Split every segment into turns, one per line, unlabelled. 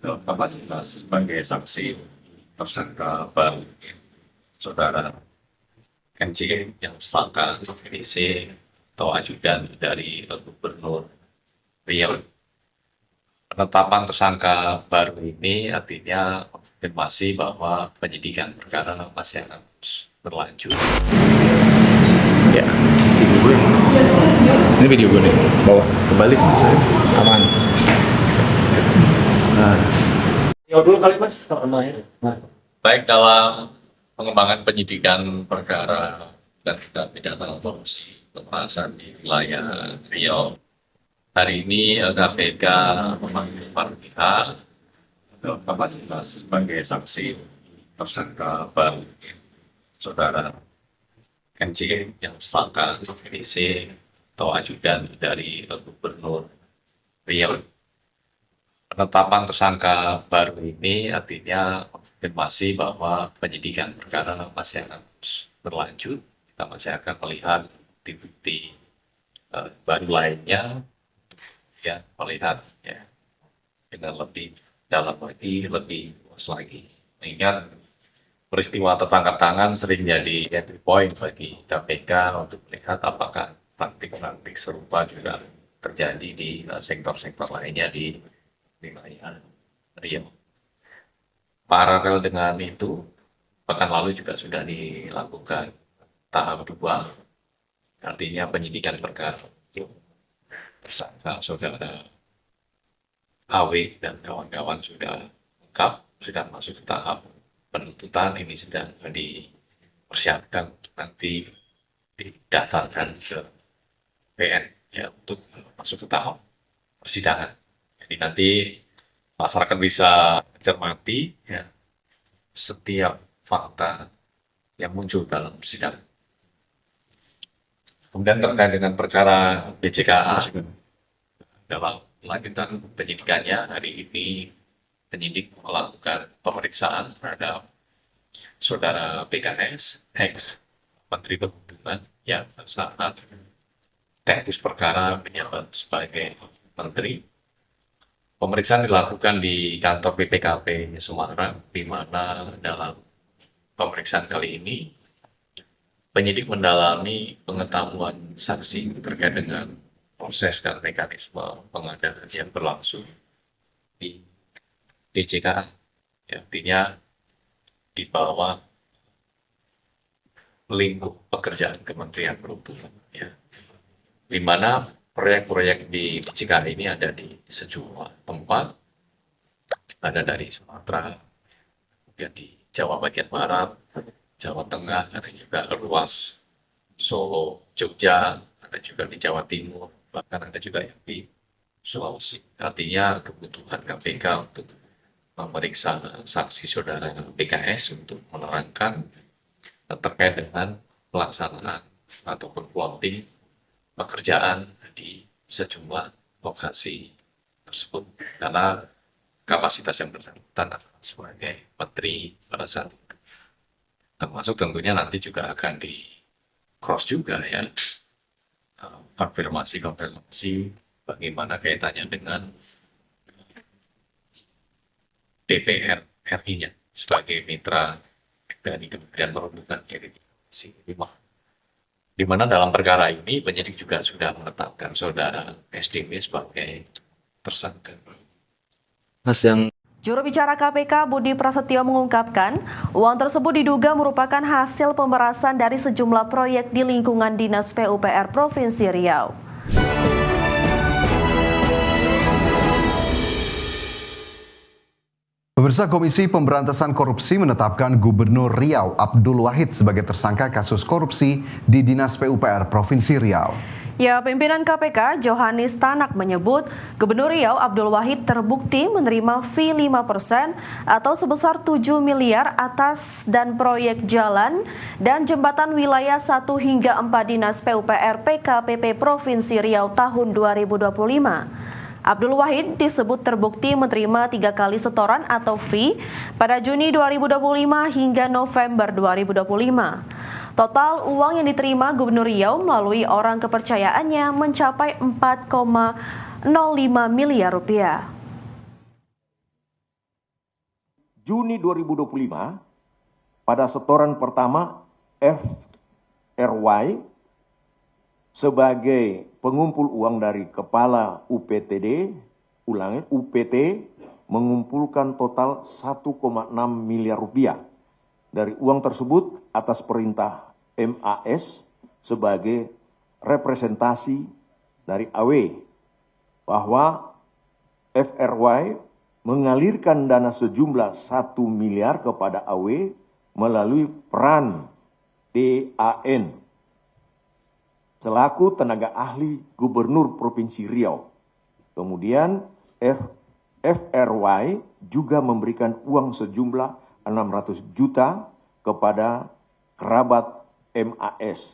kapasitas sebagai saksi tersangka baru saudara NC yang merupakan VC atau ajudan dari Gubernur Riau. Penetapan tersangka baru ini artinya konfirmasi bahwa penyidikan perkara masih akan terus berlanjut.
Ya, video gue yang mana? Ini video gue nih, bawa kebalik mas, aman. Nah,
dulu kali mas, namanya.
Baik dalam pengembangan penyidikan perkara dan tindak pidana korupsi pemerasan di wilayah Riau. Hari ini KPK memanggil para pihak dalam kapasitas sebagai saksi tersangka baru saudara NC yang merupakan VC atau ajudan dari Gubernur Riau. Penetapan tersangka baru ini artinya konfirmasi bahwa penyidikan perkara masih akan terus berlanjut. Kita masih akan melihat bukti-bukti baru lainnya, ya, melihat ya dengan lebih dalam lagi, lebih luas lagi. Mengingat peristiwa tertangkap tangan sering jadi entry point bagi KPK untuk melihat apakah praktik-praktik serupa juga terjadi di sektor-sektor lainnya di wilayah Riau. Paralel dengan itu, pekan lalu juga sudah dilakukan tahap 2, artinya penyidikan perkara tersangka saudara AW dan kawan-kawan sudah lengkap, sudah masuk ke tahap penuntutan. Ini sedang dipersiapkan untuk nanti didaftarkan ke PN ya untuk masuk ke tahap persidangan. Jadi nanti masyarakat bisa cermati ya setiap fakta yang muncul dalam persidangan. Kemudian terkait dengan perkara BCKA dalam lanjutan penyidikannya, hari ini penyidik melakukan pemeriksaan terhadap saudara PKS, ex Menteri Perhubungan yang saat tempus perkara menjabat sebagai menteri. Pemeriksaan dilakukan di kantor BPKP Semarang, di mana dalam pemeriksaan kali ini penyidik mendalami pengetahuan saksi terkait dengan proses dan mekanisme pengadaan yang berlangsung di DJKA. Ya, artinya di bawah lingkup pekerjaan Kementerian Perhubungan. Ya, di mana proyek-proyek di DJKA ini ada di sejumlah tempat, ada dari Sumatera, kemudian di Jawa bagian Barat, Jawa Tengah, ada juga ruas Solo, Jogja, ada juga di Jawa Timur, bahkan ada juga yang di Sulawesi. Artinya kebutuhan KPK untuk memeriksa saksi saudara PKS untuk menerangkan terkait dengan pelaksanaan ataupun plotting pekerjaan di sejumlah lokasi tersebut, karena kapasitas yang bersangkutan sebagai menteri pada saat itu, termasuk tentunya nanti juga akan di cross juga ya, konfirmasi bagaimana kaitannya dengan DPR RI-nya sebagai mitra dari Kementerian Perhubungan, di mana dalam perkara ini penyidik juga sudah menetapkan saudara SDW sebagai tersangka.
mas yang
Juru bicara KPK Budi Prasetyo mengungkapkan, uang tersebut diduga merupakan hasil pemerasan dari sejumlah proyek di lingkungan Dinas PUPR Provinsi Riau.
Pemirsa, Komisi Pemberantasan Korupsi menetapkan Gubernur Riau Abdul Wahid sebagai tersangka kasus korupsi di Dinas PUPR Provinsi Riau.
Ya, pimpinan KPK Johanis Tanak menyebut Gubernur Riau Abdul Wahid terbukti menerima fee 5% atau sebesar 7 miliar atas dan proyek jalan dan jembatan wilayah 1 hingga 4 Dinas PUPR PKPP Provinsi Riau tahun 2025. Abdul Wahid disebut terbukti menerima 3 kali setoran atau fee pada Juni 2025 hingga November 2025. Total uang yang diterima Gubernur Riau melalui orang kepercayaannya mencapai 4,05 miliar rupiah.
Juni 2025 pada setoran pertama FRY sebagai pengumpul uang dari kepala UPTD, UPT mengumpulkan total 1,6 miliar rupiah. Dari uang tersebut atas perintah MAS sebagai representasi dari AW bahwa FRY mengalirkan dana sejumlah 1 miliar kepada AW melalui peran DAN selaku tenaga ahli Gubernur Provinsi Riau. Kemudian FRY juga memberikan uang sejumlah 600 juta kepada kerabat MAS.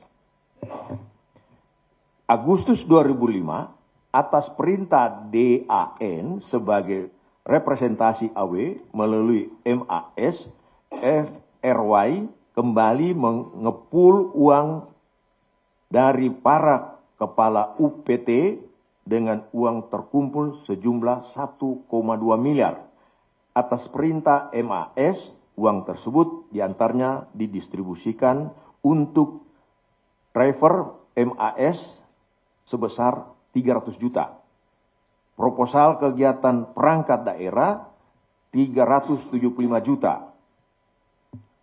Agustus 2005, atas perintah DAN sebagai representasi AW melalui MAS, FRY kembali mengepul uang dari para kepala UPT dengan uang terkumpul sejumlah 1,2 miliar. Atas perintah MAS, uang tersebut diantaranya didistribusikan untuk driver MAS sebesar 300 juta. Proposal kegiatan perangkat daerah 375 juta.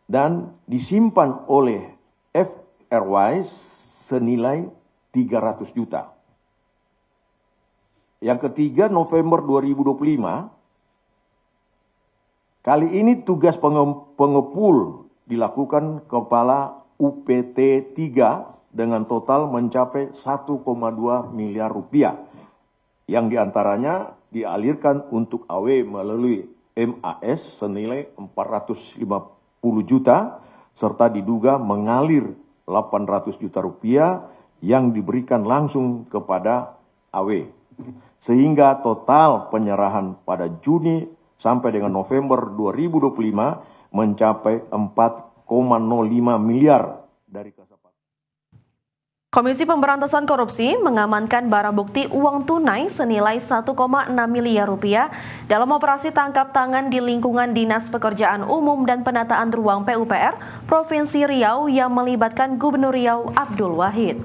Dan disimpan oleh FRY senilai 300 juta. Yang ketiga, November 2025, kali ini tugas pengepul dilakukan kepala UPT 3 dengan total mencapai 1,2 miliar rupiah. Yang diantaranya dialirkan untuk AW melalui MAS senilai 450 juta, serta diduga mengalir 800 juta rupiah yang diberikan langsung kepada AW. Sehingga total penyerahan pada Juni sampai dengan November 2025 mencapai 4,05 miliar dari Kasapata.
Komisi Pemberantasan Korupsi mengamankan barang bukti uang tunai senilai 1,6 miliar rupiah dalam operasi tangkap tangan di lingkungan Dinas Pekerjaan Umum dan Penataan Ruang PUPR Provinsi Riau yang melibatkan Gubernur Riau Abdul Wahid.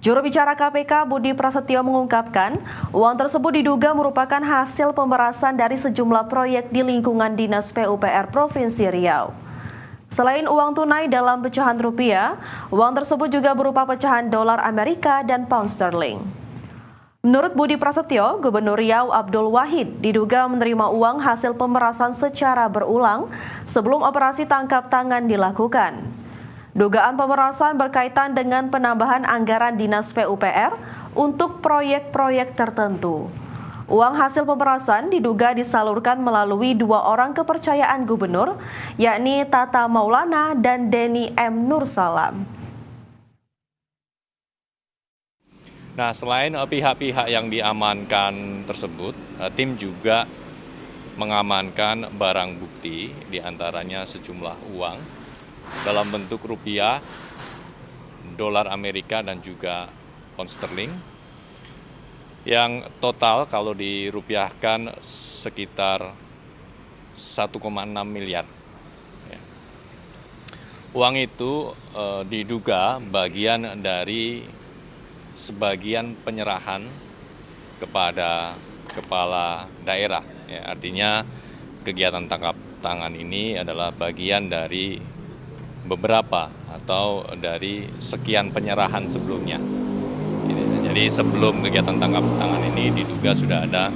Juru bicara KPK Budi Prasetyo mengungkapkan, uang tersebut diduga merupakan hasil pemerasan dari sejumlah proyek di lingkungan Dinas PUPR Provinsi Riau. Selain uang tunai dalam pecahan rupiah, uang tersebut juga berupa pecahan dolar Amerika dan pound sterling. Menurut Budi Prasetyo, Gubernur Riau Abdul Wahid diduga menerima uang hasil pemerasan secara berulang sebelum operasi tangkap tangan dilakukan. Dugaan pemerasan berkaitan dengan penambahan anggaran Dinas PUPR untuk proyek-proyek tertentu. Uang hasil pemerasan diduga disalurkan melalui 2 orang kepercayaan gubernur, yakni Tata Maulana dan Denny M. Nursalam.
Nah, selain pihak-pihak yang diamankan tersebut, tim juga mengamankan barang bukti, diantaranya sejumlah uang dalam bentuk rupiah, dolar Amerika, dan juga pound sterling, yang total kalau dirupiahkan sekitar 1,6 miliar. Uang itu diduga bagian dari sebagian penyerahan kepada kepala daerah. Ya, artinya kegiatan tangkap tangan ini adalah bagian dari beberapa atau dari sekian penyerahan sebelumnya. Jadi sebelum kegiatan tangkap tangan ini diduga sudah ada